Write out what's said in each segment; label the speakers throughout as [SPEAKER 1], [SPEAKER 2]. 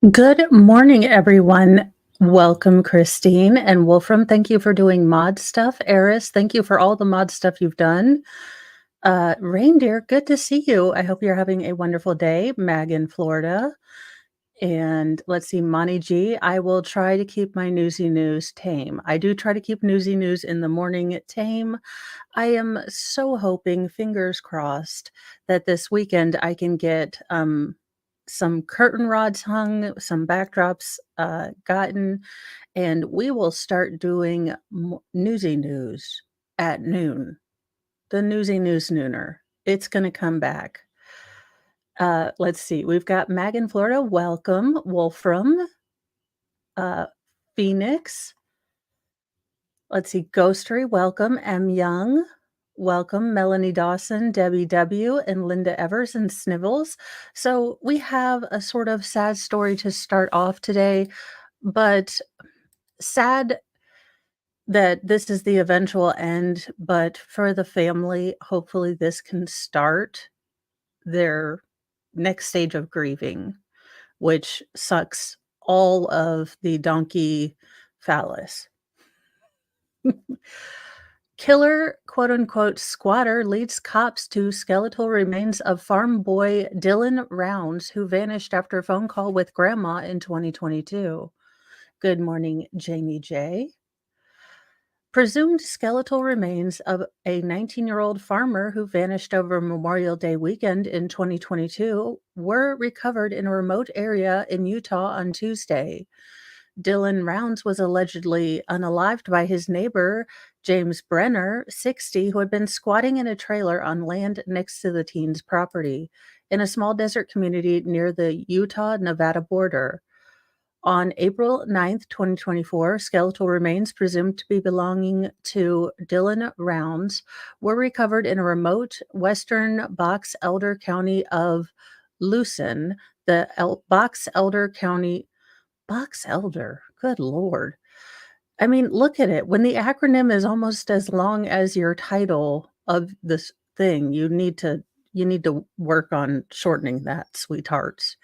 [SPEAKER 1] Good morning, everyone. Welcome, Christine and Wolfram. Thank you for doing mod stuff. Eris, thank you for all the mod stuff you've done. Reindeer, good to see you. I hope you're having a wonderful day. Mag in Florida. And let's see, Monty G. I will try to keep my newsy news tame. I do try to keep newsy news in the morning tame. I am so hoping, fingers crossed, that this weekend I can get some curtain rods hung, some backdrops gotten, and we will start doing newsy news at noon. The newsy news nooner. It's going to come back. Let's see. We've got Mag in Florida. Welcome. Wolfram. Uh, Phoenix. Let's see, Ghostery, welcome. M. Young, welcome. Melanie Dawson, Debbie W., and Linda Evers and Snivels. So we have a sort of sad story to start off today, but sad that this is the eventual end. But for the family, hopefully this can start their next stage of grieving, which sucks all of the donkey phallus. Killer, quote unquote, squatter leads cops to skeletal remains of farm boy Dylan Rounds, who vanished after a phone call with grandma in 2022. Good morning, Jamie J. Presumed skeletal remains of a 19-year-old farmer who vanished over Memorial Day weekend in 2022 were recovered in a remote area in Utah on Tuesday. Dylan Rounds was allegedly unalived by his neighbor, James Brenner, 60, who had been squatting in a trailer on land next to the teen's property in a small desert community near the Utah-Nevada border. On April 9th, 2024, skeletal remains presumed to be belonging to Dylan Rounds were recovered in a remote western Box Elder County of Lucin, the Box Elder County. Box Elder, good lord. I mean, look at it. When the acronym is almost as long as your title of this thing, you need to work on shortening that, sweethearts.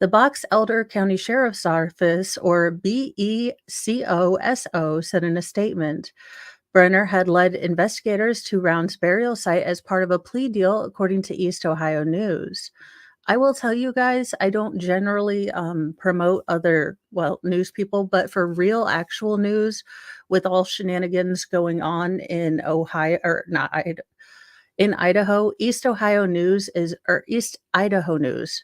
[SPEAKER 1] The Box Elder County Sheriff's Office, or BECOSO, said in a statement, Brenner had led investigators to Round's burial site as part of a plea deal, according to East Ohio News. I will tell you guys, I don't generally promote other, news people, but for real, actual news with all shenanigans going on in Ohio, or not, in Idaho, East Ohio News or East Idaho News.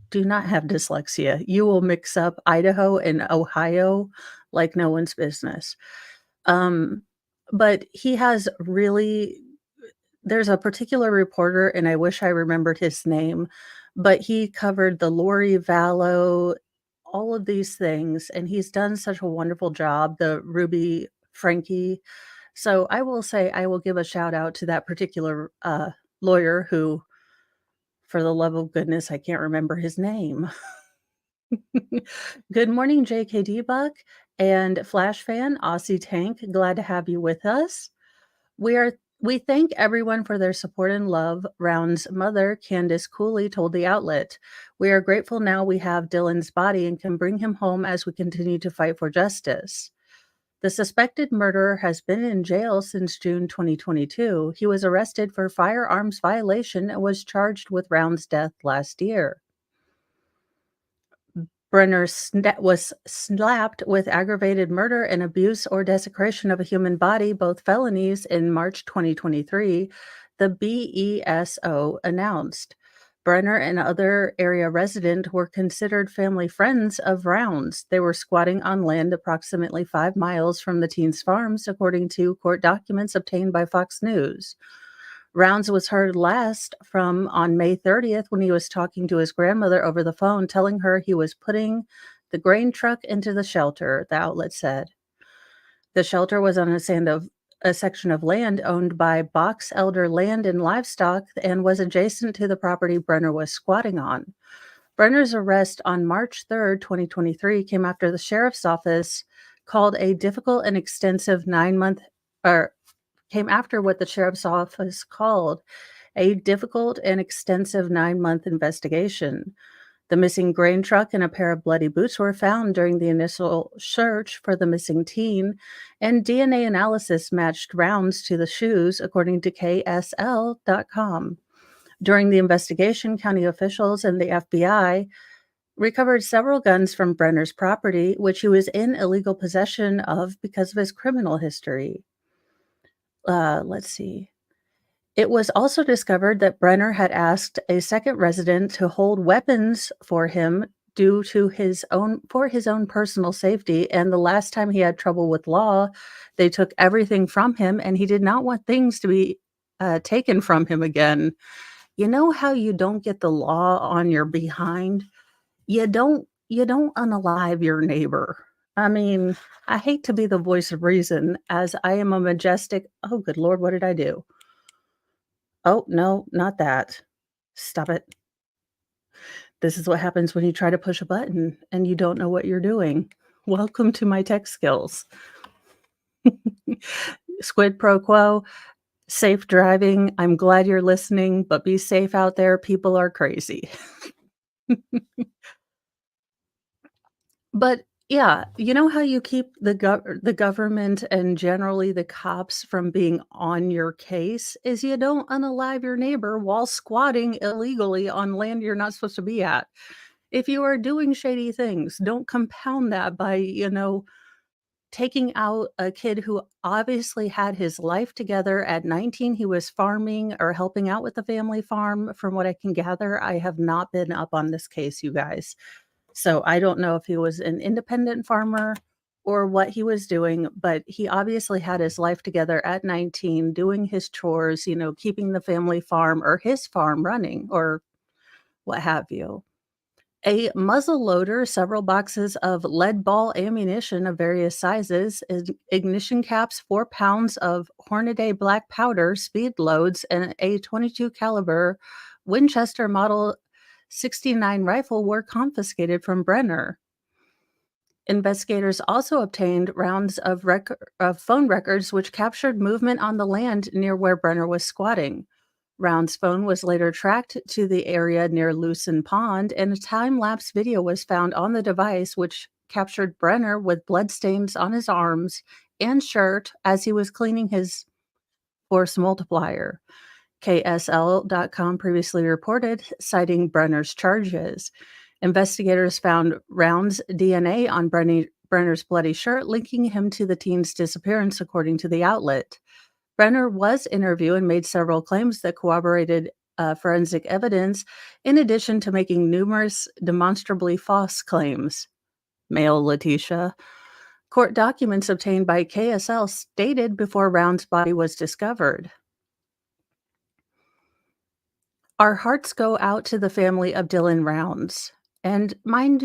[SPEAKER 1] Do not have dyslexia. You will mix up Idaho and Ohio like no one's business. But he has really there's a particular reporter, and I wish I remembered his name, but he covered the Lori Vallow, all of these things, and he's done such a wonderful job, the Ruby Frankie. So I will say I will give a shout out to that particular lawyer who, for the love of goodness, I can't remember his name. Good morning, JKD Buck and Flash Fan, Aussie Tank. Glad to have you with us. We thank everyone for their support and love, Round's mother, Candace Cooley, told the outlet. We are grateful now we have Dylan's body and can bring him home as we continue to fight for justice. The suspected murderer has been in jail since June 2022. He was arrested for firearms violation and was charged with Round's death last year. Brenner was slapped with aggravated murder and abuse or desecration of a human body, both felonies, in March 2023, the BESO announced. Brenner and other area resident were considered family friends of Rounds. They were squatting on land approximately 5 miles from the teen's farms, according to court documents obtained by Fox News. Rounds was heard last from on May 30th when he was talking to his grandmother over the phone, telling her he was putting the grain truck into the shelter, the outlet said. The shelter was on a section of land owned by Box Elder Land and Livestock and was adjacent to the property Brenner was squatting on. Brenner's arrest on March 3rd, 2023 came after the sheriff's office called a difficult and extensive 9-month came after what the sheriff's office called a difficult and extensive 9-month investigation. The missing grain truck and a pair of bloody boots were found during the initial search for the missing teen, and DNA analysis matched rounds to the shoes, according to KSL.com. During the investigation, county officials and the FBI recovered several guns from Brenner's property, which he was in illegal possession of because of his criminal history. Let's see. It was also discovered that Brenner had asked a second resident to hold weapons for him due to his own personal safety, and the last time he had trouble with law, they took everything from him, and he did not want things to be taken from him again. You know how you don't get the law on your behind? You don't unalive your neighbor. I mean, I hate to be the voice of reason as I am a majestic, oh good lord, what did I do? Oh, no, not that. Stop it. This is what happens when you try to push a button and you don't know what you're doing. Welcome to my tech skills. Squid pro quo, safe driving. I'm glad you're listening, but be safe out there. People are crazy. But yeah, you know how you keep the government and generally the cops from being on your case is you don't unalive your neighbor while squatting illegally on land you're not supposed to be at. If you are doing shady things, don't compound that by, taking out a kid who obviously had his life together. At 19, he was farming or helping out with the family farm. From what I can gather, I have not been up on this case, you guys. So I don't know if he was an independent farmer or what he was doing, but he obviously had his life together at 19, doing his chores, keeping the family farm or his farm running or what have you. A muzzle loader, several boxes of lead ball ammunition of various sizes, ignition caps, 4 pounds of Hornady black powder, speed loads, and a 22 caliber Winchester Model 69 rifle were confiscated from Brenner. Investigators also obtained rounds of phone records which captured movement on the land near where Brenner was squatting. Round's phone was later tracked to the area near Lucin Pond, and a time-lapse video was found on the device which captured Brenner with bloodstains on his arms and shirt as he was cleaning his force multiplier. KSL.com previously reported, citing Brenner's charges. Investigators found Round's DNA on Brenner's bloody shirt, linking him to the teen's disappearance, according to the outlet. Brenner was interviewed and made several claims that corroborated forensic evidence, in addition to making numerous demonstrably false claims. Male Letitia. Court documents obtained by KSL stated before Round's body was discovered. Our hearts go out to the family of Dylan Rounds, and mine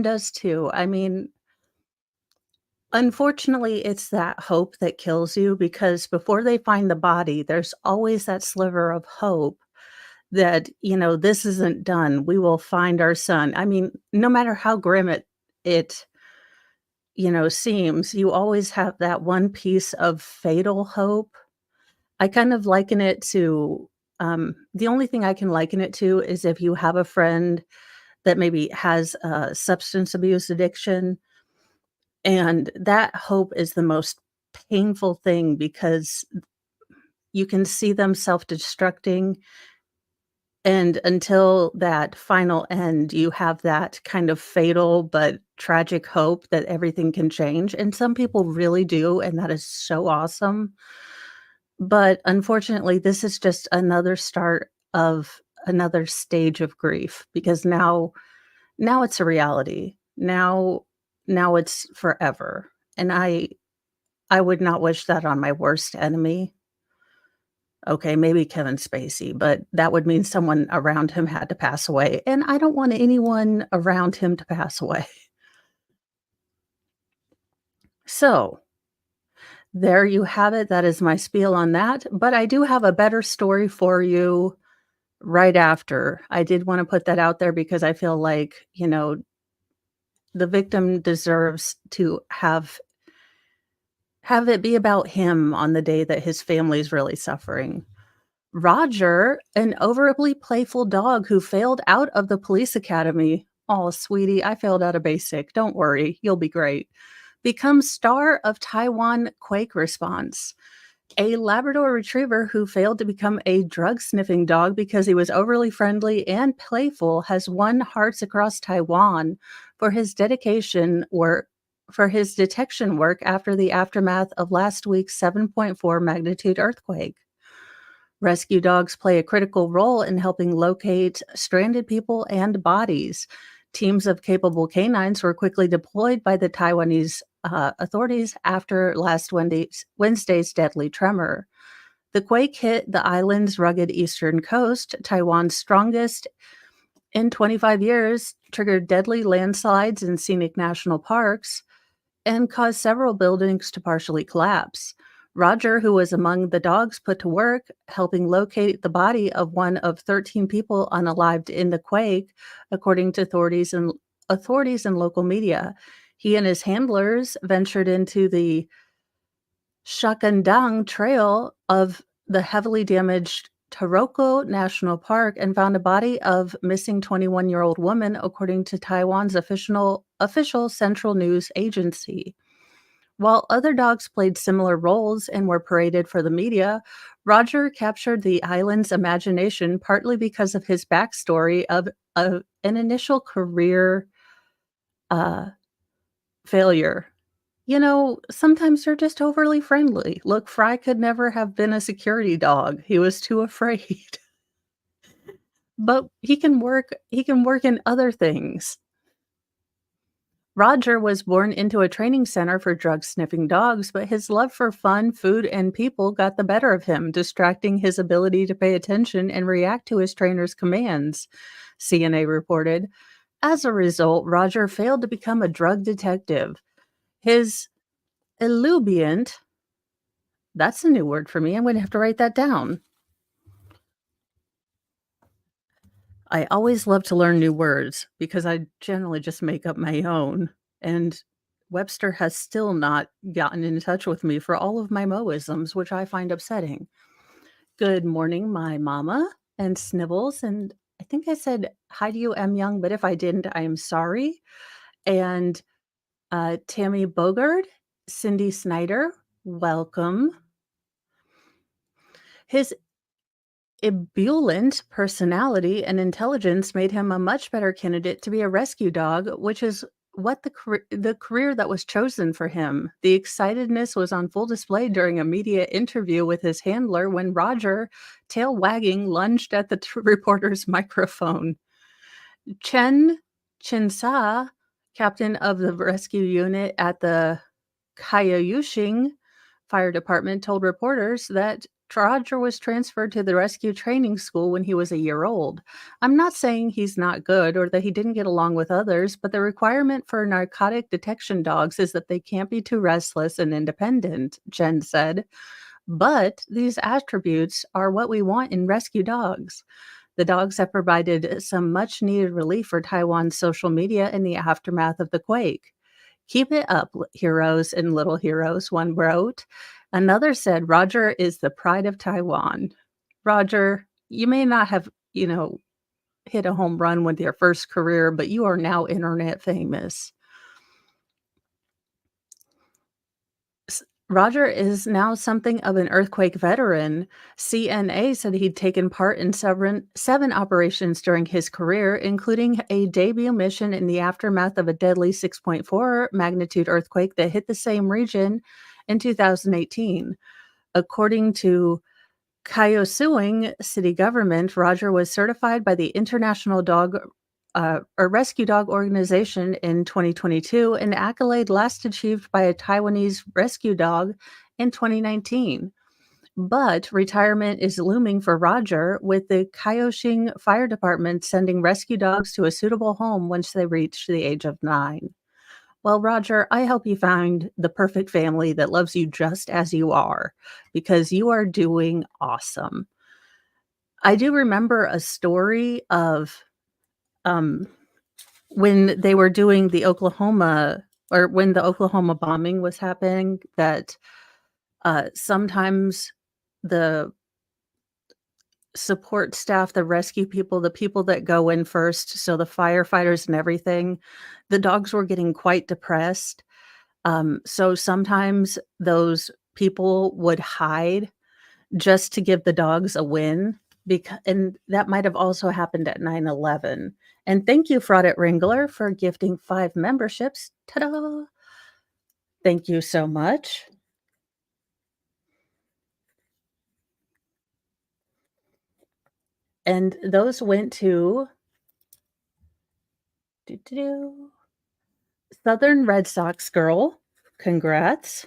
[SPEAKER 1] does too. I mean, unfortunately, it's that hope that kills you because before they find the body, there's always that sliver of hope that, this isn't done. We will find our son. I mean, no matter how grim it seems, you always have that one piece of fatal hope. I kind of liken it to, the only thing I can liken it to is if you have a friend that maybe has a substance abuse addiction, and that hope is the most painful thing because you can see them self-destructing, and until that final end, you have that kind of fatal but tragic hope that everything can change, and some people really do, and that is so awesome. But unfortunately, this is just another start of another stage of grief because now it's a reality. Now it's forever, and I would not wish that on my worst enemy. Okay, maybe Kevin Spacey, but that would mean someone around him had to pass away, and I don't want anyone around him to pass away. So, there you have it. That is my spiel on that, but I do have a better story for you right after. I did wanna put that out there because I feel like, the victim deserves to have it be about him on the day that his family is really suffering. Roger, an overly playful dog who failed out of the police academy. Oh, sweetie, I failed out of basic. Don't worry, you'll be great. Becomes star of Taiwan quake response. A Labrador retriever who failed to become a drug sniffing dog because he was overly friendly and playful has won hearts across Taiwan for his dedication work for his detection work after the aftermath of last week's 7.4 magnitude earthquake. Rescue dogs play a critical role in helping locate stranded people and bodies. Teams of capable canines were quickly deployed by the Taiwanese authorities after last Wednesday's deadly tremor. The quake hit the island's rugged eastern coast, Taiwan's strongest in 25 years, triggered deadly landslides in scenic national parks, and caused several buildings to partially collapse. Roger, who was among the dogs put to work helping locate the body of one of 13 people unalived in the quake, according to authorities and local media. He and his handlers ventured into the Shakandang Trail of the heavily damaged Taroko National Park and found a body of missing 21-year-old woman, according to Taiwan's official Central News Agency. While other dogs played similar roles and were paraded for the media, Roger captured the island's imagination partly because of his backstory of an initial career uh, failure. Sometimes they're just overly friendly. Look, Fry could never have been a security dog. He was too afraid. But he can work in other things. Roger was born into a training center for drug sniffing dogs, but his love for fun, food, and people got the better of him, distracting his ability to pay attention and react to his trainer's commands, CNA reported. As a result, Roger failed to become a drug detective. His elubiant, that's a new word for me. I'm going to have to write that down. I always love to learn new words because I generally just make up my own. And Webster has still not gotten in touch with me for all of my Moisms, which I find upsetting. Good morning, my mama and Snibbles. And I think I said hi to you, M. Young, but if I didn't, I am sorry. And Tammy Bogard, Cindy Snyder, welcome. His ebullient personality and intelligence made him a much better candidate to be a rescue dog, which is what the career that was chosen for him. The excitedness was on full display during a media interview with his handler when Roger, tail wagging, lunged at the reporter's microphone. Chen Chinsa, captain of the rescue unit at the Kayayushing Fire Department, told reporters that Roger was transferred to the rescue training school when he was a year old. I'm not saying he's not good or that he didn't get along with others, but the requirement for narcotic detection dogs is that they can't be too restless and independent, Chen said. But these attributes are what we want in rescue dogs. The dogs have provided some much needed relief for Taiwan's social media in the aftermath of the quake. Keep it up, heroes and little heroes, one wrote. Another said, Roger is the pride of Taiwan. Roger, you may not have, hit a home run with your first career, but you are now internet famous. Roger is now something of an earthquake veteran. CNA said he'd taken part in seven operations during his career, including a debut mission in the aftermath of a deadly 6.4 magnitude earthquake that hit the same region in 2018. According to Kaohsiung city government, Roger was certified by the International Dog or Rescue Dog Organization in 2022, an accolade last achieved by a Taiwanese rescue dog in 2019. But retirement is looming for Roger, with the Kaohsiung Fire Department sending rescue dogs to a suitable home once they reach the age of 9. Well, Roger, I hope you find the perfect family that loves you just as you are, because you are doing awesome. I do remember a story of um, when they were doing the Oklahoma, or when the Oklahoma bombing was happening, that sometimes the support staff, the rescue people, the people that go in first, so the firefighters and everything, the dogs were getting quite depressed. So sometimes those people would hide just to give the dogs a win, and that might have also happened at 9/11. And thank you, Fraudit Wrangler, for gifting 5 memberships. Ta-da! Thank you so much. And those went to doo-doo-doo, Southern Red Sox girl. Congrats.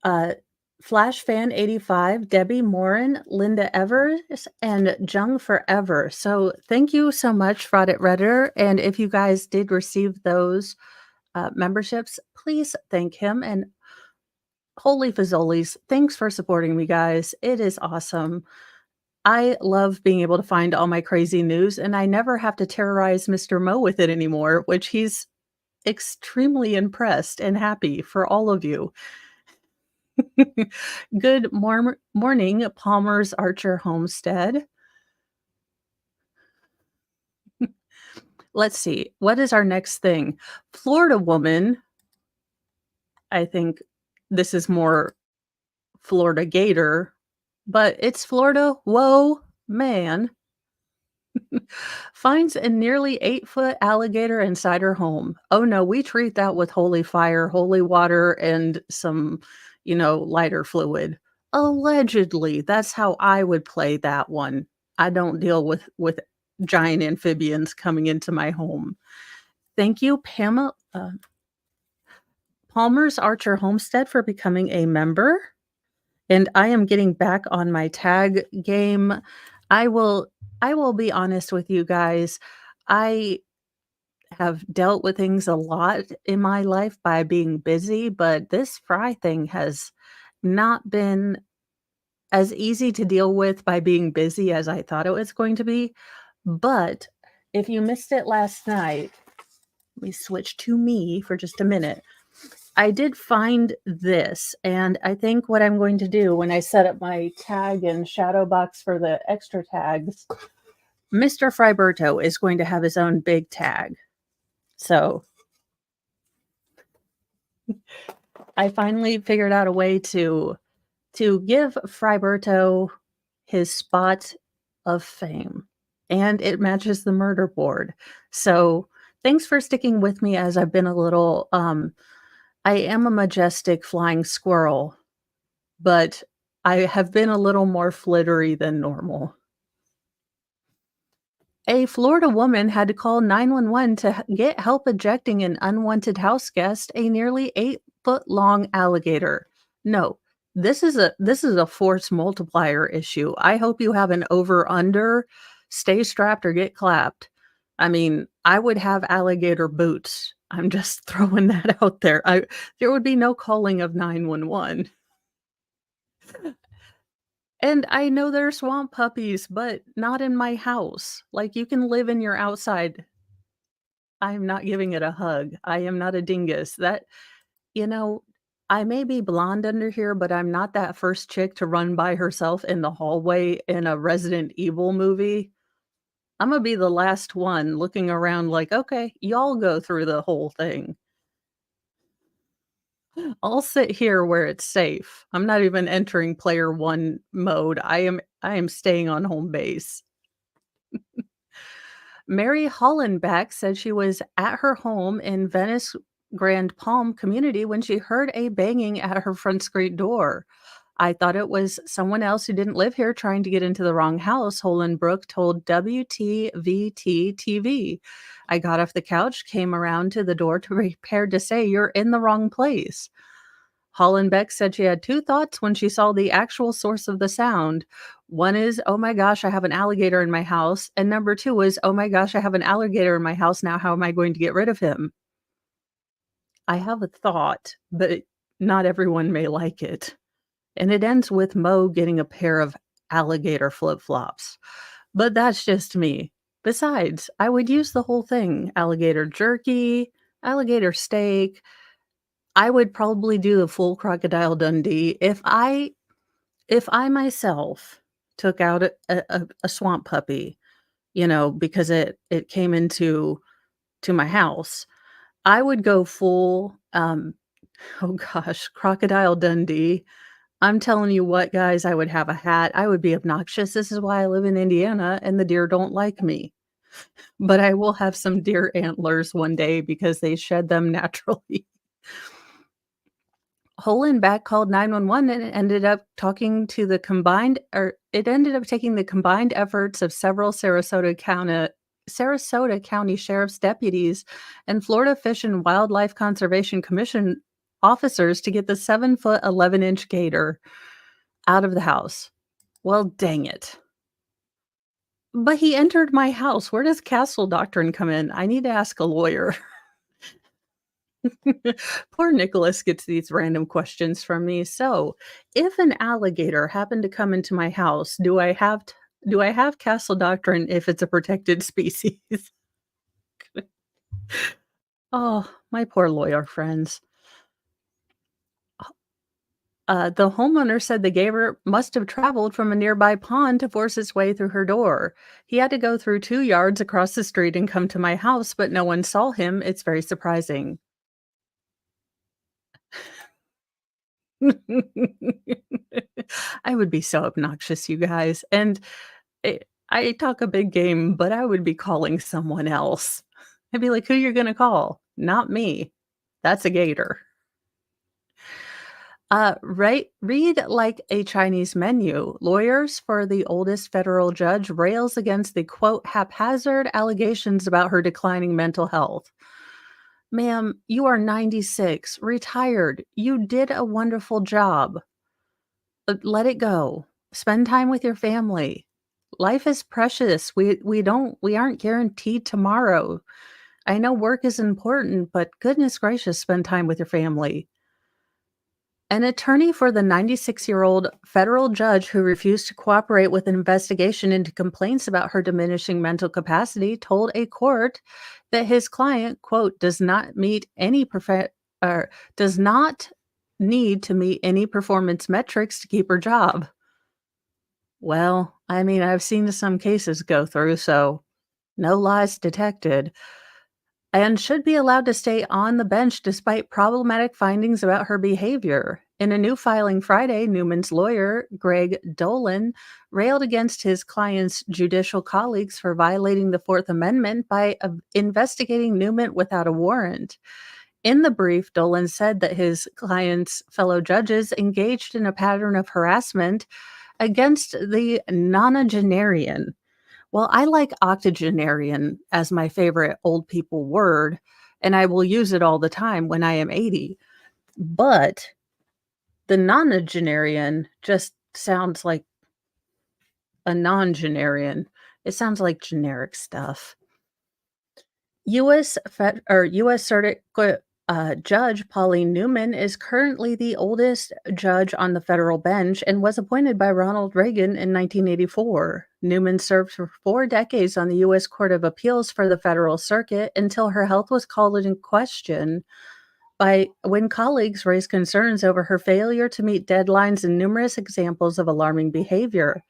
[SPEAKER 1] Uh, Flash Fan 85, Debbie Morin, Linda Evers, and Jung Forever. So thank you so much, Fraudit Redder. And if you guys did receive those memberships, please thank him. And holy fazolies, thanks for supporting me, guys. It is awesome. I love being able to find all my crazy news, and I never have to terrorize Mr. Mo with it anymore, which he's extremely impressed and happy for all of you. Good morning, Palmer's Archer Homestead. Let's see. What is our next thing? Florida woman. I think this is more Florida Gator, but it's Florida. Whoa, man. Finds a nearly 8-foot alligator inside her home. Oh no, we treat that with holy fire, holy water, and some, lighter fluid. Allegedly, that's how I would play that one. I don't deal with giant amphibians coming into my home. Thank you, Pamela Palmer's Archer Homestead, for becoming a member. And I am getting back on my tag game. I will I will be honest with you guys. I have dealt with things a lot in my life by being busy, but this fry thing has not been as easy to deal with by being busy as I thought it was going to be. But if you missed it last night, let me switch to me for just a minute. I did find this, and I think what I'm going to do when I set up my tag and shadow box for the extra tags, Mr. Friberto is going to have his own big tag. So I finally figured out a way to give Friberto his spot of fame, and it matches the murder board. So thanks for sticking with me as I've been a little I am a majestic flying squirrel, but I have been a little more flittery than normal. A Florida woman had to call 911 to get help ejecting an unwanted house guest, a nearly 8-foot-long alligator. No, this is a force multiplier issue. I hope you have an over/under, stay strapped or get clapped. I mean, I would have alligator boots. I'm just throwing that out there. There would be no calling of 911. And I know they're swamp puppies, but not in my house. Like, you can live in your outside. I'm not giving it a hug. I am not a dingus. You know, I may be blonde under here, but I'm not that first chick to run by herself in the hallway in a Resident Evil movie. Imma be the last one looking around like, "Okay, y'all go through the whole thing. I'll sit here where it's safe." I'm not even entering player 1 mode. I am staying on home base. Mary Hollenbeck said she was at her home in Venice Grand Palm community when she heard a banging at her front screen door. I thought it was someone else who didn't live here trying to get into the wrong house, Holenbrook told WTVT TV. I got off the couch, came around to the door to prepare to say, "You're in the wrong place." Hollenbeck said she had two thoughts when she saw the actual source of the sound. One is, "Oh my gosh, I have an alligator in my house." And number two is, "Oh my gosh, I have an alligator in my house. Now, how am I going to get rid of him?" I have a thought, but not everyone may like it. And it ends with Mo getting a pair of alligator flip-flops. But that's just me. Besides, I would use the whole thing. Alligator jerky, alligator steak. I would probably do the full Crocodile Dundee. If I If I myself took out a swamp puppy, because it came to my house, I would go full, oh gosh, Crocodile Dundee. I'm telling you what, guys, I would have a hat. I would be obnoxious. This is why I live in Indiana and the deer don't like me. But I will have some deer antlers one day because they shed them naturally. Holenbeck called 911 and it ended up taking the combined efforts of several Sarasota County Sheriff's deputies and Florida Fish and Wildlife Conservation Commission officers to get the 7-foot 11-inch gator out of the house. Well, dang it. But he entered my house. Where does castle doctrine come in? I need to ask a lawyer. Poor Nicholas gets these random questions from me. So, if an alligator happened to come into my house, do I have castle doctrine if it's a protected species? Oh, my poor lawyer friends. The homeowner said the gator must have traveled from a nearby pond to force its way through her door. He had to go through 2 yards across the street and come to my house, but no one saw him. It's very surprising. I would be so obnoxious, you guys. And I talk a big game, but I would be calling someone else. I'd be like, who you're going to call? Not me. That's a gator. Right. Read like a Chinese menu. Lawyers for the oldest federal judge rails against the quote haphazard allegations about her declining mental health. Ma'am, you are 96, retired. You did a wonderful job. Let it go. Spend time with your family. Life is precious. We aren't guaranteed tomorrow. I know work is important, but goodness gracious, spend time with your family. An attorney for the 96-year-old federal judge who refused to cooperate with an investigation into complaints about her diminishing mental capacity told a court that his client, quote, does not need to meet any performance metrics to keep her job. Well, I mean, I've seen some cases go through, so no lies detected, and should be allowed to stay on the bench despite problematic findings about her behavior. In a new filing Friday, Newman's lawyer, Greg Dolan, railed against his client's judicial colleagues for violating the Fourth Amendment by investigating Newman without a warrant. In the brief, Dolan said that his client's fellow judges engaged in a pattern of harassment against the nonagenarian. Well, I like octogenarian as my favorite old people word, and I will use it all the time when I am 80. But the nonagenarian just sounds like a non-genarian. It sounds like generic stuff. U.S. Circuit Judge Pauline Newman is currently the oldest judge on the federal bench and was appointed by Ronald Reagan in 1984. Newman served for 4 decades on the U.S. Court of Appeals for the Federal Circuit until her health was called in question by when colleagues raised concerns over her failure to meet deadlines and numerous examples of alarming behavior.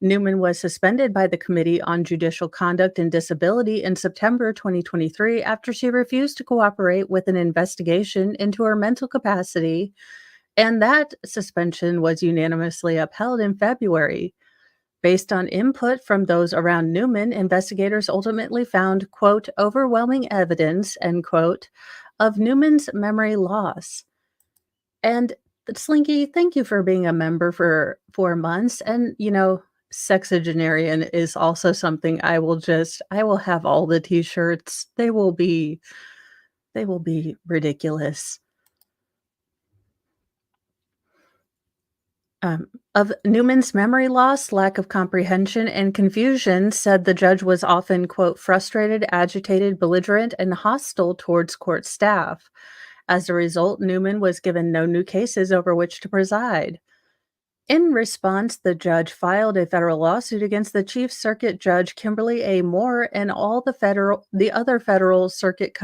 [SPEAKER 1] Newman was suspended by the Committee on Judicial Conduct and Disability in September 2023 after she refused to cooperate with an investigation into her mental capacity, and that suspension was unanimously upheld in February. Based on input from those around Newman, investigators ultimately found, quote, overwhelming evidence, end quote, of Newman's memory loss. And Slinky, thank you for being a member for 4 months. And, sexagenarian is also something I will have all the t-shirts. They will be ridiculous. Of Newman's memory loss, lack of comprehension, and confusion, said the judge was often, quote, frustrated, agitated, belligerent, and hostile towards court staff. As a result, Newman was given no new cases over which to preside. In response, the judge filed a federal lawsuit against the Chief Circuit Judge Kimberly A. Moore and all the other federal circuit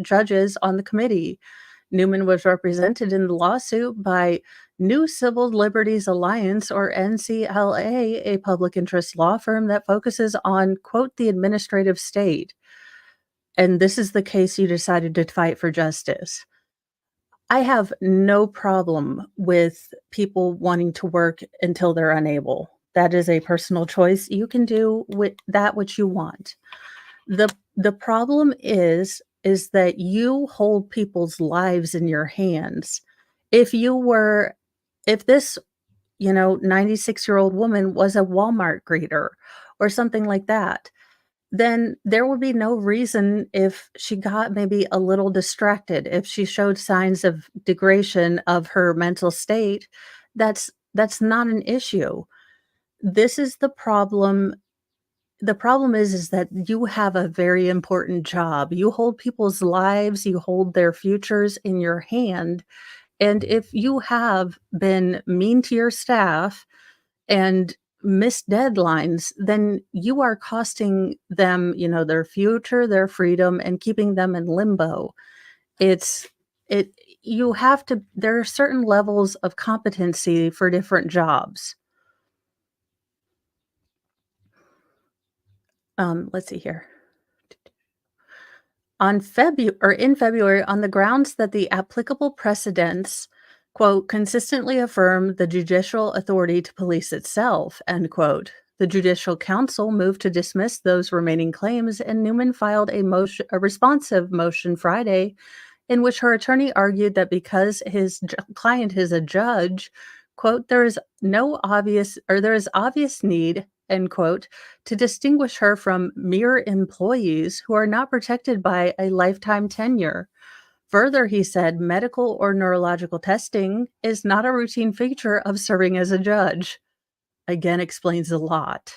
[SPEAKER 1] judges on the committee. Newman was represented in the lawsuit by New Civil Liberties Alliance, or NCLA, a public interest law firm that focuses on, quote, the administrative state. And this is the case you decided to fight for justice. I have no problem with people wanting to work until they're unable. That is a personal choice. You can do with that what you want. The problem is that you hold people's lives in your hands. If you were if this, 96-year-old woman was a Walmart greeter or something like that, then there would be no reason if she got maybe a little distracted, if she showed signs of degradation of her mental state, that's not an issue. This is the problem. The problem is that you have a very important job. You hold people's lives, you hold their futures in your hand, and if you have been mean to your staff and missed deadlines, then you are costing them, their future, their freedom, and keeping them in limbo. It's it you have to there are certain levels of competency for different jobs. Let's see here. In February, on the grounds that the applicable precedents, quote, consistently affirm the judicial authority to police itself, end quote. The Judicial Council moved to dismiss those remaining claims, and Newman filed a responsive motion Friday in which her attorney argued that because his client is a judge, quote, there is obvious need, end quote, to distinguish her from mere employees who are not protected by a lifetime tenure. Further, he said medical or neurological testing is not a routine feature of serving as a judge. Again, explains a lot.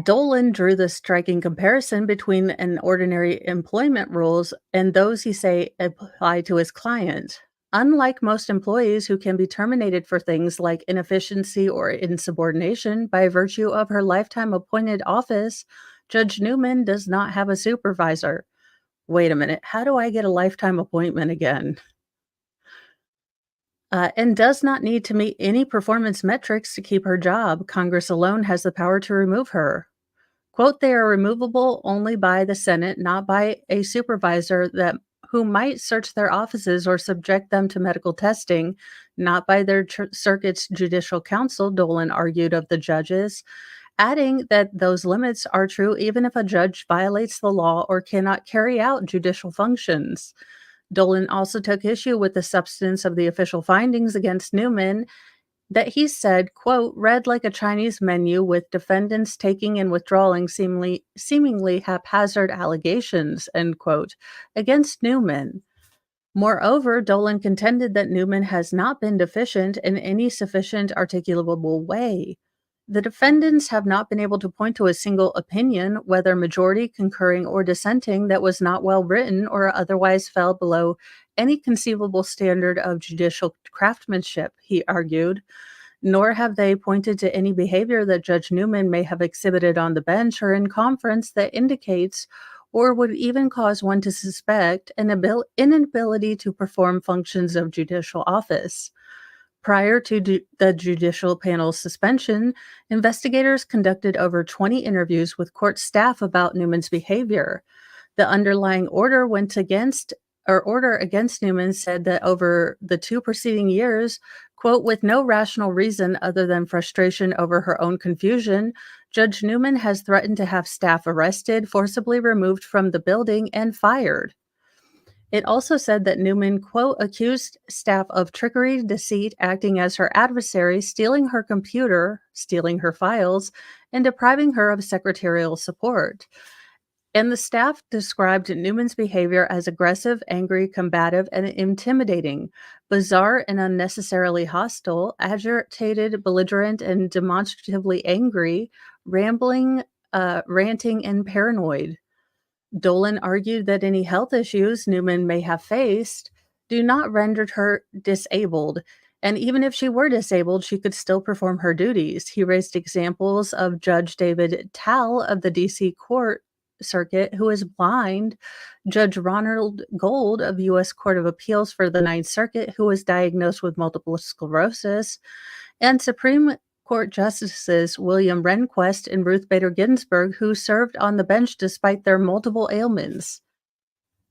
[SPEAKER 1] Dolan drew the striking comparison between an ordinary employment rules and those he say apply to his client. Unlike most employees who can be terminated for things like inefficiency or insubordination by virtue of her lifetime appointed office, Judge Newman does not have a supervisor. Wait a minute, how do I get a lifetime appointment again? And does not need to meet any performance metrics to keep her job. Congress alone has the power to remove her. Quote, they are removable only by the Senate, not by a supervisor who might search their offices or subject them to medical testing, not by their circuit's judicial council, Dolan argued of the judges, adding that those limits are true even if a judge violates the law or cannot carry out judicial functions. Dolan also took issue with the substance of the official findings against Newman that he said, quote, read like a Chinese menu with defendants taking and withdrawing seemingly haphazard allegations, end quote, against Newman. Moreover, Dolan contended that Newman has not been deficient in any sufficient articulable way. The defendants have not been able to point to a single opinion, whether majority, concurring, or dissenting, that was not well written or otherwise fell below any conceivable standard of judicial craftsmanship, he argued. Nor have they pointed to any behavior that Judge Newman may have exhibited on the bench or in conference that indicates or would even cause one to suspect an inability to perform functions of judicial office. Prior to the judicial panel's suspension, investigators conducted over 20 interviews with court staff about Newman's behavior. The underlying order against Newman said that over the 2 preceding years, quote, with no rational reason other than frustration over her own confusion, Judge Newman has threatened to have staff arrested, forcibly removed from the building, and fired. It also said that Newman, quote, accused staff of trickery, deceit, acting as her adversary, stealing her computer, stealing her files, and depriving her of secretarial support. And the staff described Newman's behavior as aggressive, angry, combative, and intimidating, bizarre and unnecessarily hostile, agitated, belligerent, and demonstratively angry, rambling, ranting, and paranoid. Dolan argued that any health issues Newman may have faced do not render her disabled, and even if she were disabled, she could still perform her duties. He raised examples of Judge David Tal of the D.C. Court Circuit, who is blind, Judge Ronald Gold of U.S. Court of Appeals for the Ninth Circuit, who was diagnosed with multiple sclerosis, and Supreme Court Justices William Rehnquist and Ruth Bader Ginsburg, who served on the bench despite their multiple ailments.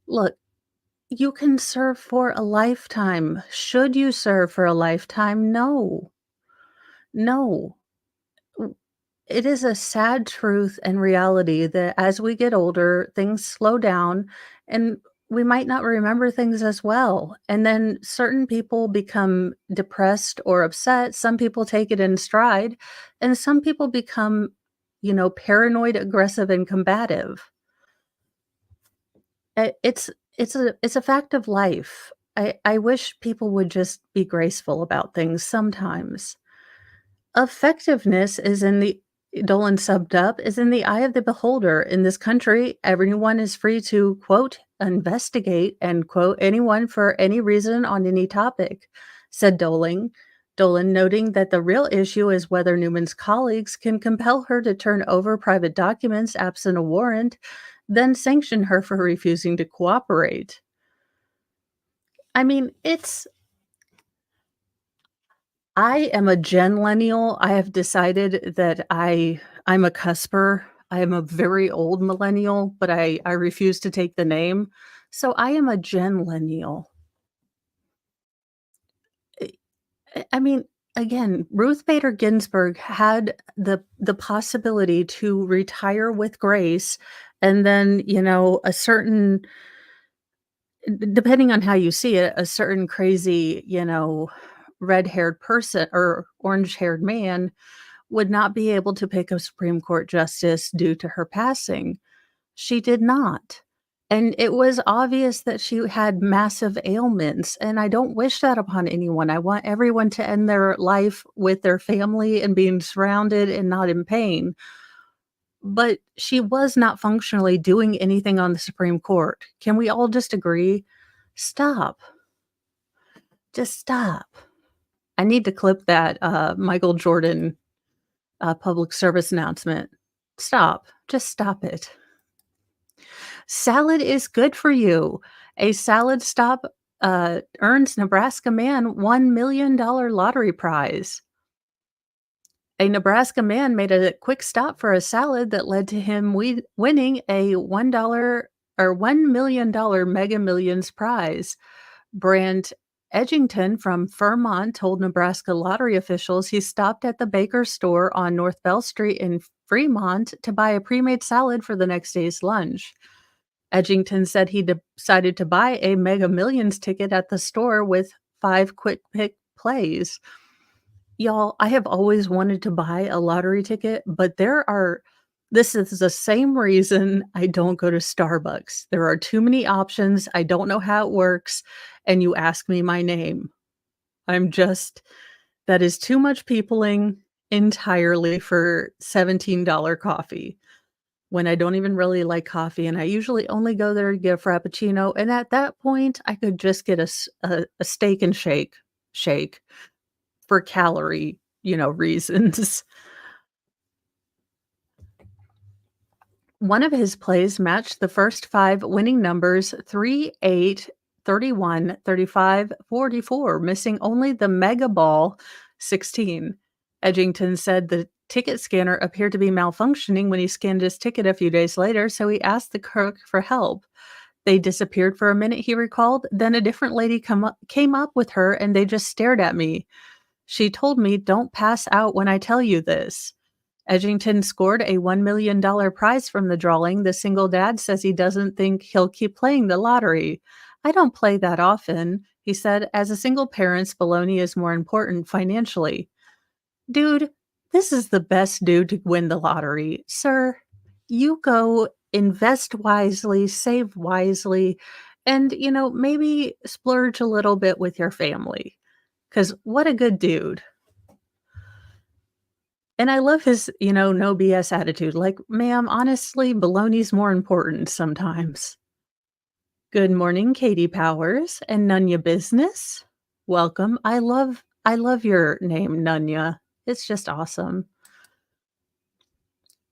[SPEAKER 1] Look, you can serve for a lifetime. Should you serve for a lifetime? No. No. It is a sad truth and reality that as we get older, things slow down and we might not remember things as well. And then certain people become depressed or upset. Some people take it in stride, and some people become, paranoid, aggressive, and combative. It's a fact of life. I wish people would just be graceful about things sometimes. Effectiveness is in the Dolan summed up, is in the eye of the beholder. In this country, everyone is free to, quote, investigate, end quote, anyone for any reason on any topic, said Dolan. Dolan noting that the real issue is whether Newman's colleagues can compel her to turn over private documents absent a warrant, then sanction her for refusing to cooperate. I mean, I am a genlennial. I have decided that I'm a cusper. I am a very old millennial, but I refuse to take the name. So I am a genlennial. I mean, again, Ruth Bader Ginsburg had the possibility to retire with grace, and then, a certain, depending on how you see it, a certain crazy, red-haired person or orange-haired man would not be able to pick a Supreme Court justice due to her passing. She did not. And it was obvious that she had massive ailments, and I don't wish that upon anyone. I want everyone to end their life with their family and being surrounded and not in pain. But she was not functionally doing anything on the Supreme Court. Can we all just agree? Stop. Just stop. I need to clip that Michael Jordan public service announcement. Stop. Just stop it. Salad is good for you. A salad stop earns Nebraska man $1 million lottery prize. A Nebraska man made a quick stop for a salad that led to him winning a $1 million Mega Millions prize. Brant Edgington from Vermont told Nebraska lottery officials he stopped at the Baker store on North Bell Street in Fremont to buy a pre-made salad for the next day's lunch. Edgington said he decided to buy a Mega Millions ticket at the store with 5 quick pick plays. Y'all, I have always wanted to buy a lottery ticket, but this is the same reason I don't go to Starbucks. There are too many options. I don't know how it works. And you ask me my name. That is too much peopling entirely for $17 coffee when I don't even really like coffee. And I usually only go there to get a Frappuccino. And at that point, I could just get a steak and shake for calorie, reasons. One of his plays matched the first 5 winning numbers 3, 8, 31, 35, 44, missing only the mega ball 16. Edgington said the ticket scanner appeared to be malfunctioning when he scanned his ticket a few days later, so he asked the clerk for help. They disappeared for a minute, he recalled. Then a different lady came up with her, and they just stared at me. She told me, "Don't pass out when I tell you this." Edgington scored a $1 million prize from the drawing. The single dad says he doesn't think he'll keep playing the lottery. "I don't play that often," he said. "As a single parent, baloney is more important financially." Dude, this is the best dude to win the lottery. Sir, you go invest wisely, save wisely, and, maybe splurge a little bit with your family. Because what a good dude. And I love his, no BS attitude. Like, ma'am, honestly, baloney's more important sometimes. Good morning, Katie Powers and Nunya Business. Welcome. I love your name, Nunya. It's just awesome.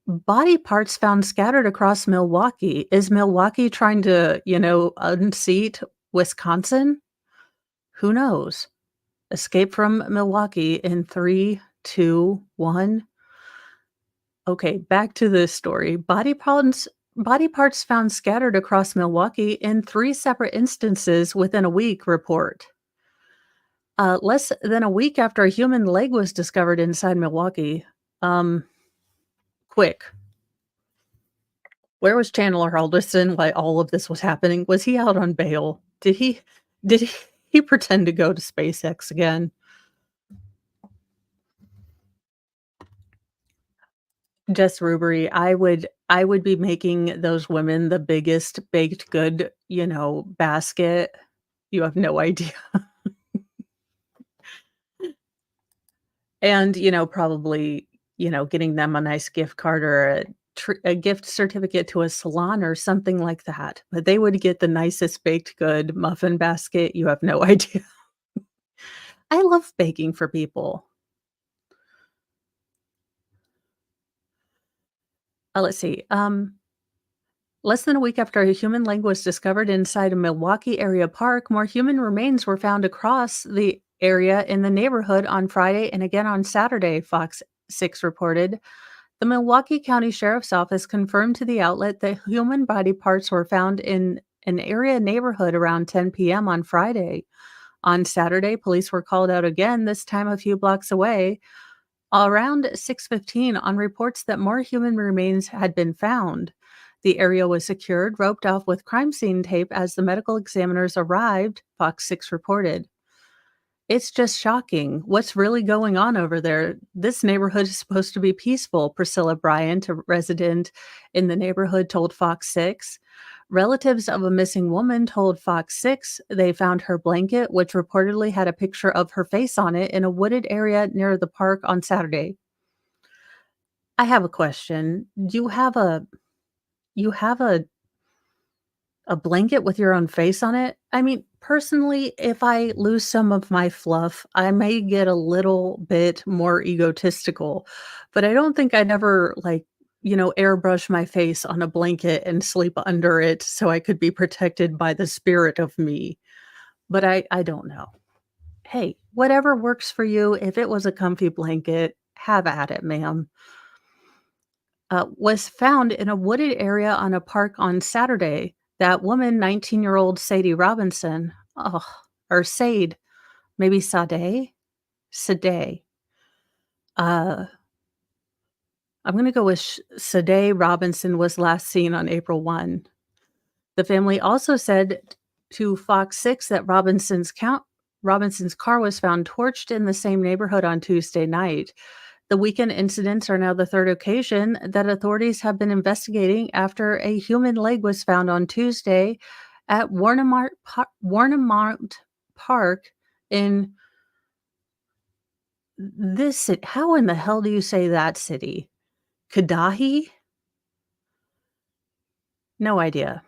[SPEAKER 1] Body parts found scattered across Milwaukee. Is Milwaukee trying to, unseat Wisconsin? Who knows? Escape from Milwaukee in 3, 2, 1. Okay, back to this story. Body parts found scattered across Milwaukee in 3 separate instances within a week, report. Less than a week after a human leg was discovered inside Milwaukee. Um, quick. Where was Chandler Hardison while all of this was happening? Was he out on bail? Did he pretend to go to SpaceX again? Jess Rubery, I would be making those women the biggest baked good, basket. You have no idea. And, probably, getting them a nice gift card or a gift certificate to a salon or something like that. But they would get the nicest baked good muffin basket. You have no idea. I love baking for people. Let's see. Less than a week after a human leg was discovered inside a Milwaukee area park, more human remains were found across the area in the neighborhood on Friday and again on Saturday, Fox 6 reported. The Milwaukee County Sheriff's Office confirmed to the outlet that human body parts were found in an area neighborhood around 10 p.m. on Friday. On Saturday, police were called out again, this time a few blocks away, around 6:15 on reports that more human remains had been found. The area was secured, roped off with crime scene tape as the medical examiners arrived, Fox 6 reported. It's just shocking. What's really going on over there? This neighborhood is supposed to be peaceful, Priscilla Bryant, a resident in the neighborhood, told Fox 6. Relatives of a missing woman told Fox 6 they found her blanket, which reportedly had a picture of her face on it, in a wooded area near the park on Saturday. I have a question. You have a blanket with your own face on it? I mean, personally, if I lose some of my fluff, I may get a little bit more egotistical, but I don't think I'd ever, airbrush my face on a blanket and sleep under it so I could be protected by the spirit of me. But I don't know. Hey, whatever works for you. If it was a comfy blanket, have at it, ma'am. Was found in a wooded area on a park on Saturday. That woman, 19-year-old Sadie Robinson, oh, or Sade, maybe Sade? Sade. Uh, I'm going to go with Sade Robinson was last seen on April 1. The family also said to Fox 6 that Robinson's car was found torched in the same neighborhood on Tuesday night. The weekend incidents are now the third occasion that authorities have been investigating after a human leg was found on Tuesday at Warnemont Park in this city. How in the hell do you say that city? Kadahi? No idea.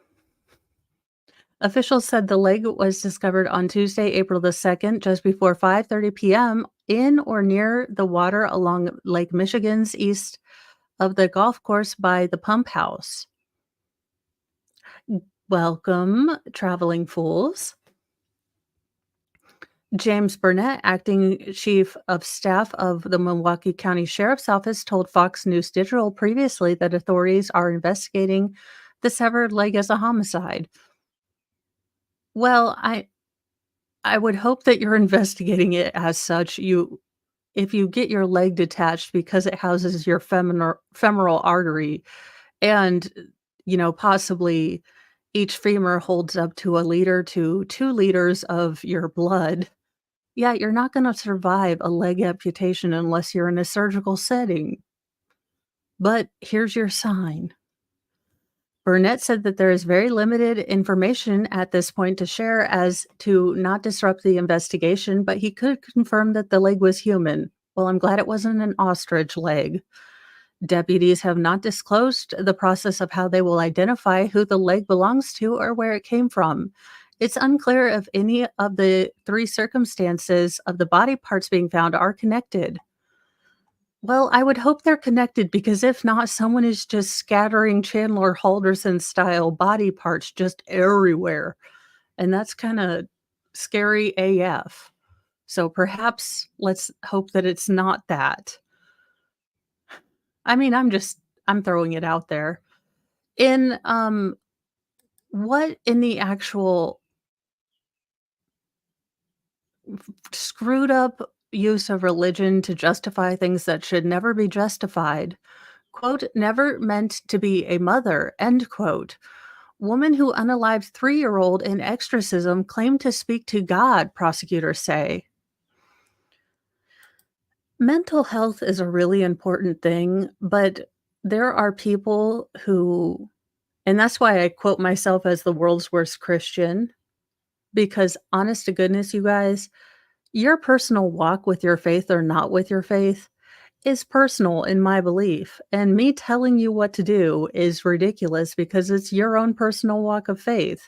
[SPEAKER 1] Officials said the leg was discovered on Tuesday, April the 2nd, just before 5:30 p.m. in or near the water along Lake Michigan's east of the golf course by the pump house. Welcome, traveling fools. James Burnett, acting chief of staff of the Milwaukee County Sheriff's Office, told Fox News Digital previously that authorities are investigating the severed leg as a homicide. Well, I would hope that you're investigating it as such. If you get your leg detached because it houses your femoral artery and, possibly each femur holds up to a liter to 2 liters of your blood, yeah, you're not gonna survive a leg amputation unless you're in a surgical setting. But here's your sign. Burnett said that there is very limited information at this point to share as to not disrupt the investigation, but he could confirm that the leg was human. Well, I'm glad it wasn't an ostrich leg. Deputies have not disclosed the process of how they will identify who the leg belongs to or where it came from. It's unclear if any of the 3 circumstances of the body parts being found are connected. Well, I would hope they're connected because if not, someone is just scattering Chandler Halderson style body parts just everywhere, and that's kinda scary AF. So perhaps let's hope that it's not that. I mean, I'm throwing it out there. In, what in the actual screwed up use of religion to justify things that should never be justified, quote, "never meant to be a mother," end quote. Woman who unalived three-year-old in exorcism claimed to speak to God, prosecutors say. Mental health is a really important thing, but there are people who and that's why I quote myself as the world's worst Christian, because honest to goodness, you guys, your personal walk with your faith or not with your faith is personal in my belief, and me telling you what to do is ridiculous because it's your own personal walk of faith.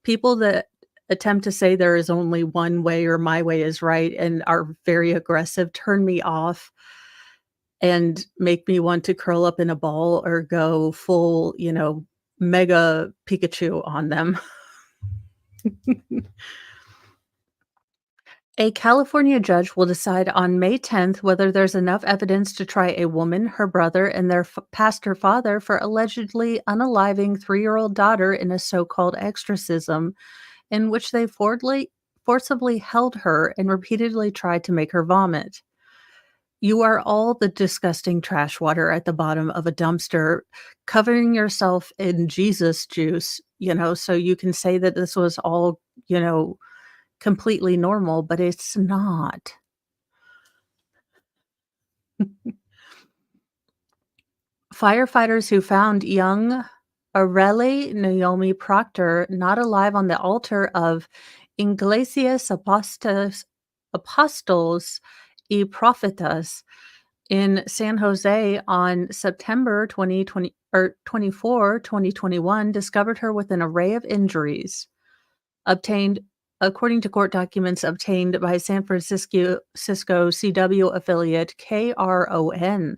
[SPEAKER 1] People that attempt to say there is only one way or my way is right and are very aggressive turn me off and make me want to curl up in a ball or go full, mega Pikachu on them. A California judge will decide on May 10th whether there's enough evidence to try a woman, her brother, and their pastor father for allegedly unaliving three-year-old daughter in a so-called exorcism in which they forcibly held her and repeatedly tried to make her vomit. You are all the disgusting trash water at the bottom of a dumpster, covering yourself in Jesus juice, so you can say that this was all, completely normal, but it's not. Firefighters who found young Areli Naomi Proctor not alive on the altar of Iglesias Apostolos y Profetas in San Jose on September 2021 discovered her with an array of injuries obtained according to court documents obtained by San Francisco CW affiliate KRON.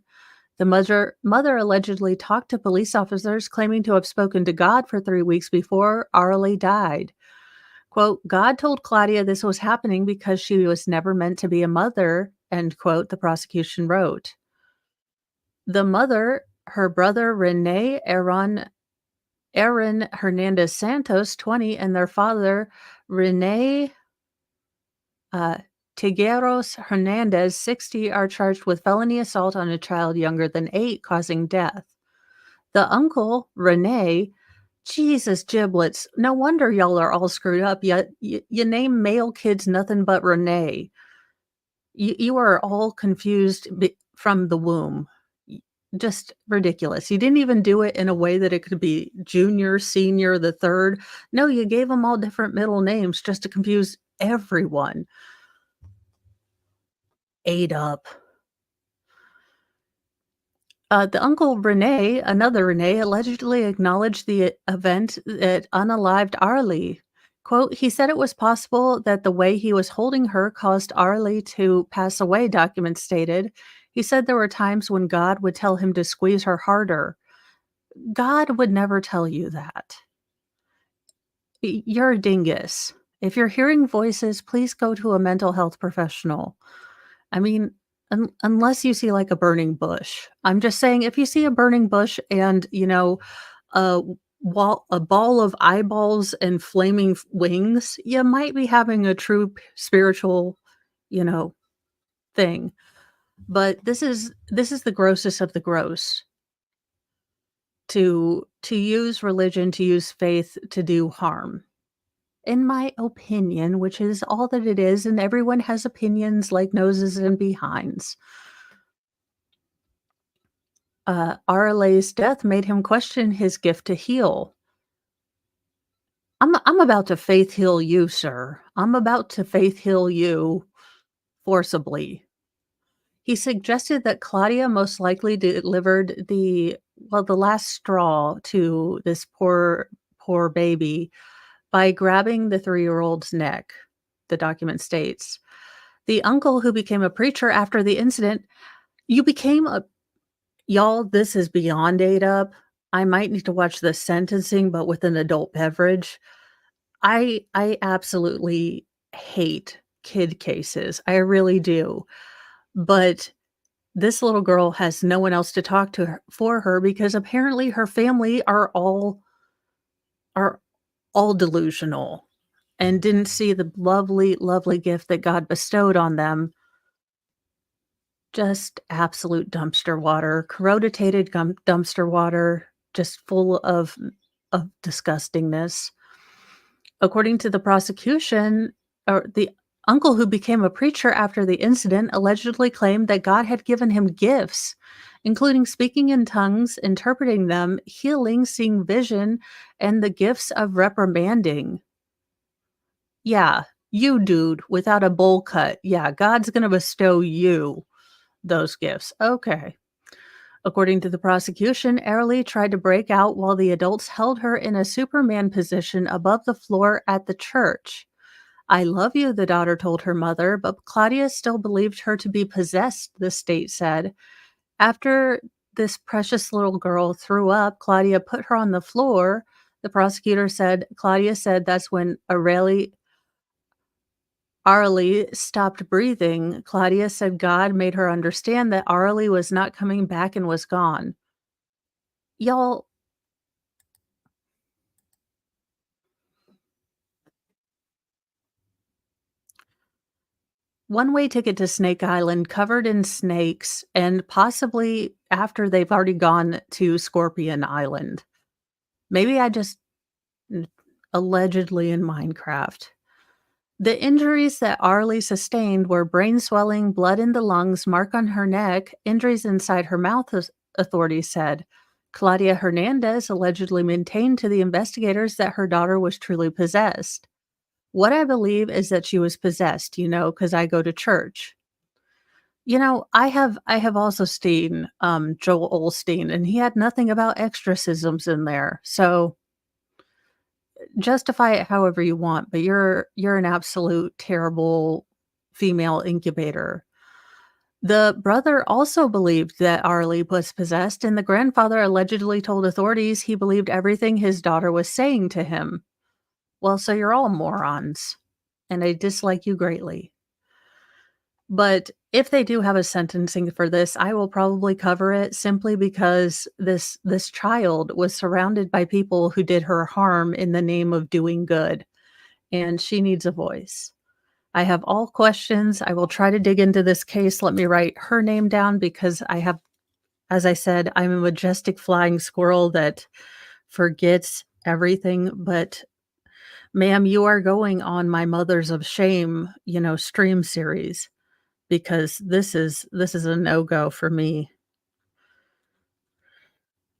[SPEAKER 1] The mother allegedly talked to police officers claiming to have spoken to God for 3 weeks before Arlie died. Quote, "God told Claudia this was happening because she was never meant to be a mother," end quote, the prosecution wrote. The mother, her brother Rene Aaron Hernandez Santos, 20, and their father Rene uh, Tigueros Hernandez, 60, are charged with felony assault on a child younger than 8, causing death. The uncle, Rene, Jesus giblets, no wonder y'all are all screwed up, yet you name male kids nothing but Rene. You are all confused from the womb. Just ridiculous. You didn't even do it in a way that it could be junior, senior, the third. No, you gave them all different middle names just to confuse everyone. Ate up. The uncle Rene, another Rene, allegedly acknowledged the event that unalived Arlie. Quote, "He said it was possible that the way he was holding her caused Arlie to pass away," documents stated. He said there were times when God would tell him to squeeze her harder. God would never tell you that. You're a dingus. If you're hearing voices, please go to a mental health professional. I mean, unless you see like a burning bush. I'm just saying if you see a burning bush and, a a ball of eyeballs and flaming wings, you might be having a true spiritual, you know, thing. But this is the grossest of the gross to use religion, to use faith to do harm. In my opinion, which is all that it is, and everyone has opinions like noses and behinds. RLA's death made him question his gift to heal. I'm about to faith heal you, sir. I'm about to faith heal you forcibly. He suggested that Claudia most likely delivered the last straw to this poor baby by grabbing the 3-year-old's neck, the document states. The uncle, who became a preacher after the incident, You became a y'all, this is beyond ate up. I might need to watch the sentencing, but with an adult beverage. I absolutely hate kid cases. I really do. But this little girl has no one else to talk to her for her because apparently her family are all delusional and didn't see the lovely, lovely gift that God bestowed on them. Just absolute dumpster water, corroded dumpster water, just full of disgustingness. According to the prosecution, or the uncle who became a preacher after the incident allegedly claimed that God had given him gifts, including speaking in tongues, interpreting them, healing, seeing vision, and the gifts of reprimanding. Yeah, you dude without a bowl cut. Yeah, God's gonna bestow you those gifts. Okay. According to the prosecution, Airlie tried to break out while the adults held her in a Superman position above the floor at the church. I love you, the daughter told her mother, but Claudia still believed her to be possessed, the state said. After this precious little girl threw up, Claudia put her on the floor. The prosecutor said, Claudia said that's when Arlie stopped breathing. Claudia said God made her understand that Arlie was not coming back and was gone. Y'all, one-way ticket to Snake Island covered in snakes and possibly after they've already gone to Scorpion Island. Maybe I just allegedly in Minecraft. The injuries that Arlie sustained were brain swelling, blood in the lungs, mark on her neck, injuries inside her mouth, authorities said. Claudia Hernandez allegedly maintained to the investigators that her daughter was truly possessed. What I believe is that she was possessed, because I go to church. I have also seen, Joel Olstein, and he had nothing about exorcisms in there, so justify it however you want, but you're an absolute terrible female incubator. The brother also believed that Arlie was possessed, and the grandfather allegedly told authorities he believed everything his daughter was saying to him. Well, so you're all morons, and I dislike you greatly. But if they do have a sentencing for this, I will probably cover it simply because this child was surrounded by people who did her harm in the name of doing good, and she needs a voice. I have all questions. I will try to dig into this case. Let me write her name down because as I said, I'm a majestic flying squirrel that forgets everything. But ma'am, you are going on my Mothers of Shame, stream series because this is a no-go for me.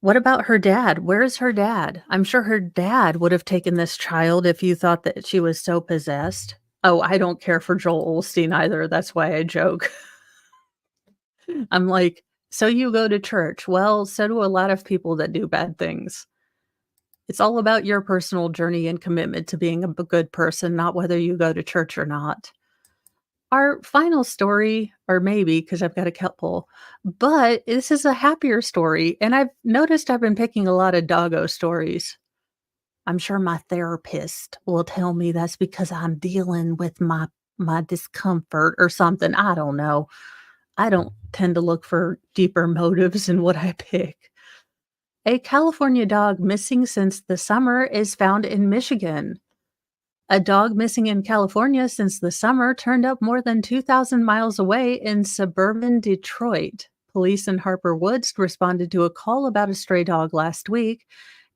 [SPEAKER 1] What about her dad? Where's her dad? I'm sure her dad would have taken this child if you thought that she was so possessed. Oh, I don't care for Joel Olstein either, that's why I joke. I'm like, "So you go to church." Well, so do a lot of people that do bad things. It's all about your personal journey and commitment to being a good person, not whether you go to church or not. Our final story, or maybe because 'cause I've got a couple, but this is a happier story, and I've noticed I've been picking a lot of doggo stories. I'm sure my therapist will tell me that's because I'm dealing with my discomfort or something, I don't know. I don't tend to look for deeper motives in what I pick. A California dog missing since the summer is found in Michigan. A dog missing in California since the summer turned up more than 2,000 miles away in suburban Detroit. Police in Harper Woods responded to a call about a stray dog last week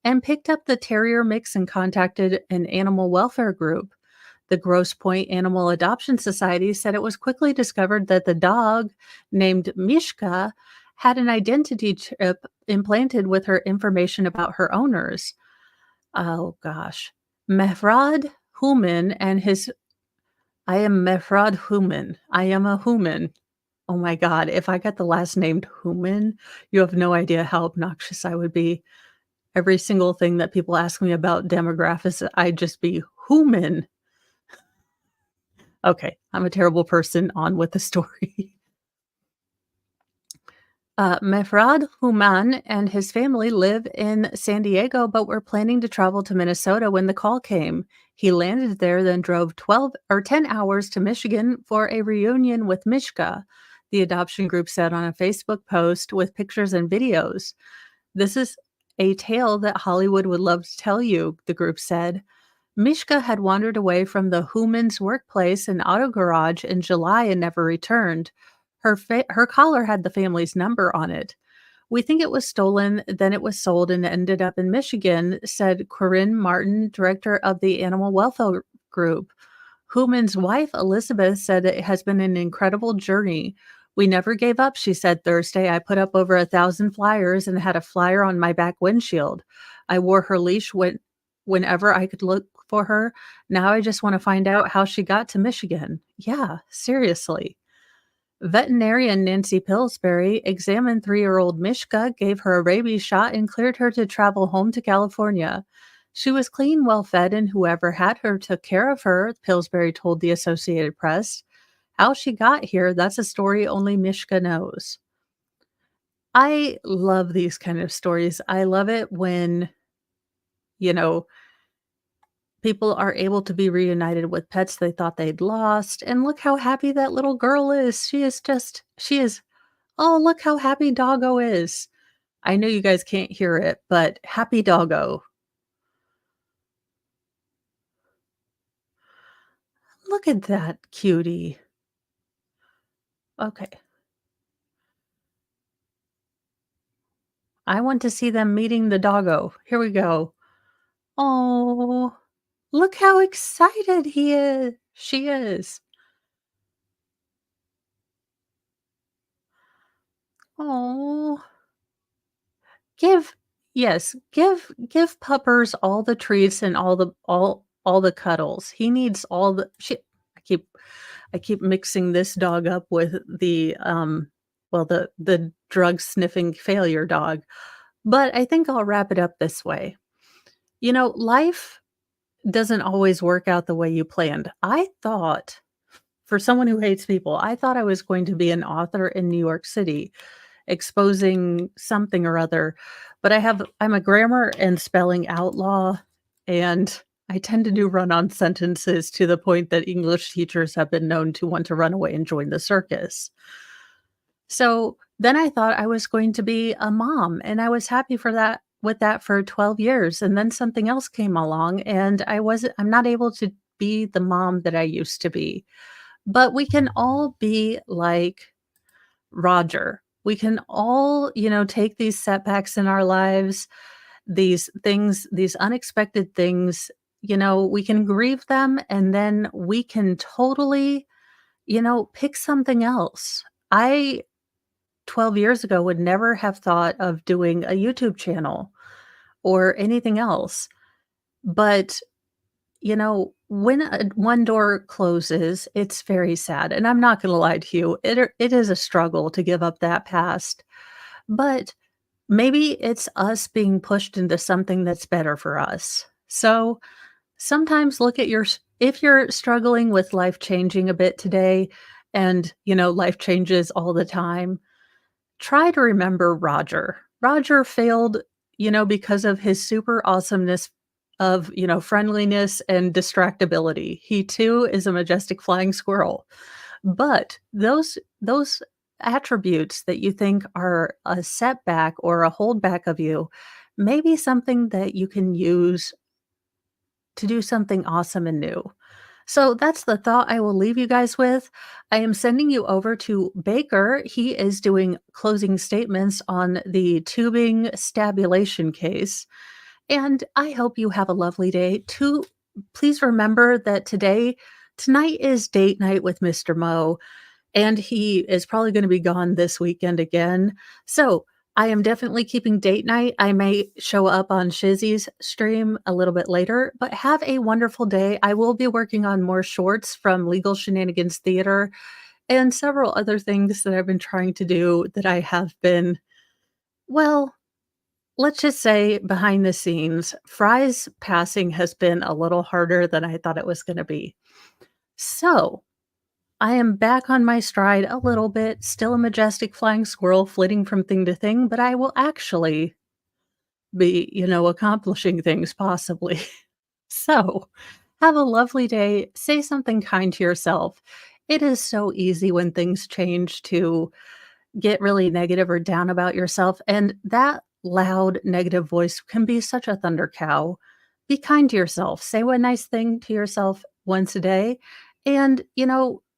[SPEAKER 1] and picked up the terrier mix and contacted an animal welfare group. The Grosse Pointe Animal Adoption Society said it was quickly discovered that the dog, named Mishka, had an identity chip implanted with her information about her owners. Oh gosh. Mehrad Human and his I am Mehrad Human. I am a human. Oh my god, if I got the last name Human, you have no idea how obnoxious I would be. Every single thing that people ask me about demographics, I'd just be human. Okay, I'm a terrible person. On with the story. Mefrad Human and his family live in San Diego, but were planning to travel to Minnesota when the call came. He landed there, then drove 12 or 10 hours to Michigan for a reunion with Mishka, the adoption group said on a Facebook post with pictures and videos. This is a tale that Hollywood would love to tell you, the group said. Mishka had wandered away from the Human's workplace and auto garage in July and never returned. Her collar had the family's number on it. We think it was stolen, then it was sold and ended up in Michigan, said Corinne Martin, director of the Animal Welfare Group. Human's wife, Elizabeth, said it has been an incredible journey. We never gave up, she said Thursday. I put up over 1,000 flyers and had a flyer on my back windshield. I wore her leash whenever I could look for her. Now I just want to find out how she got to Michigan. Yeah, seriously. Veterinarian Nancy Pillsbury examined 3-year-old Mishka, gave her a rabies shot, and cleared her to travel home to California. She was clean, well fed, and whoever had her took care of her, Pillsbury told the Associated Press. How she got here, that's a story only Mishka knows. I love these kind of stories. I love it when, you know, people are able to be reunited with pets they thought they'd lost. And look how happy that little girl is. She is, oh, look how happy Doggo is. I know you guys can't hear it, but happy Doggo. Look at that cutie. Okay. I want to see them meeting the doggo. Here we go. Oh, look how excited he is. She is. Oh, give give Puppers all the treats and all the cuddles. He needs all the I keep I keep mixing this dog up with the well the drug sniffing failure dog. But I think I'll wrap it up this way. Life doesn't always work out the way you planned. I thought for someone who hates people, I thought I was going to be an author in New York City exposing something or other, but I'm a grammar and spelling outlaw, and I tend to do run-on sentences to the point that English teachers have been known to want to run away and join the circus. So, then I thought I was going to be a mom, and I was happy for that with that for 12 years, and then something else came along, and I'm not able to be the mom that I used to be. But we can all be like Roger. We can all, take these setbacks in our lives, these things, these unexpected things, we can grieve them and then we can totally, pick something else. I 12 years ago would never have thought of doing a YouTube channel or anything else. But when one door closes, it's very sad, and I'm not gonna lie to you, it is a struggle to give up that past, but maybe it's us being pushed into something that's better for us. So, sometimes look at if you're struggling with life changing a bit today, and, life changes all the time, try to remember Roger. Roger failed, because of his super awesomeness of, friendliness and distractibility. He too is a majestic flying squirrel. But those attributes that you think are a setback or a holdback of you may be something that you can use to do something awesome and new. So that's the thought I will leave you guys with. I am sending you over to Baker. He is doing closing statements on the tubing stabulation case. And I hope you have a lovely day. Please remember that tonight is date night with Mr. Mo, and he is probably going to be gone this weekend again. So I am definitely keeping date night. I may show up on Shizzy's stream a little bit later, but have a wonderful day. I will be working on more shorts from Legal Shenanigans Theater and several other things that I've been trying to do that I have been, well, let's just say behind the scenes. Fry's passing has been a little harder than I thought it was going to be. So I am back on my stride a little bit, still a majestic flying squirrel flitting from thing to thing, but I will actually be, accomplishing things possibly. So, have a lovely day. Say something kind to yourself. It is so easy when things change to get really negative or down about yourself, and that loud negative voice can be such a thunder cow. Be kind to yourself. Say one nice thing to yourself once a day, and,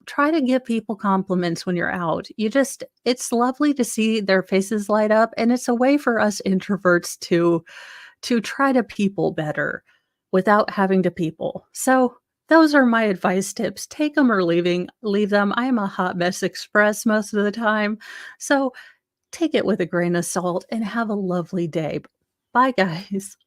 [SPEAKER 1] try to give people compliments when you're out. It's lovely to see their faces light up, and it's a way for us introverts to try to people better without having to people. So, those are my advice tips. Take them or leave them. I am a hot mess express most of the time. So, take it with a grain of salt and have a lovely day. Bye, guys.